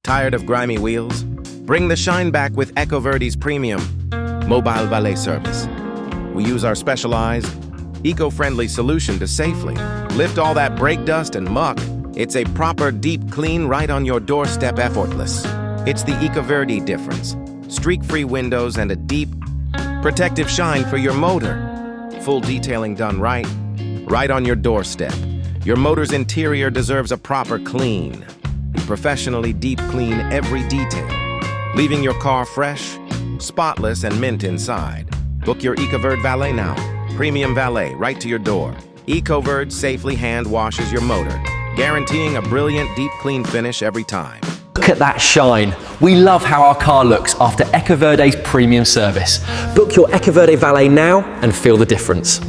Tired of grimy wheels? Bring the shine back with Ecoverde's premium mobile valet service. We use our specialized, eco-friendly solution to safely lift all that brake dust and muck. It's a proper deep clean right on your doorstep, effortless. It's the Ecoverde difference. Streak-free windows and a deep, protective shine for your motor. Full detailing done right on your doorstep. Your motor's interior deserves a proper clean. We professionally deep clean every detail, leaving your car fresh, spotless, and mint inside. Book your Ecoverde Valet now. Premium valet right to your door. Ecoverde safely hand washes your motor, guaranteeing a brilliant deep clean finish every time. Look at that shine. We love how our car looks after Ecoverde's premium service. Book your Ecoverde Valet now and feel the difference.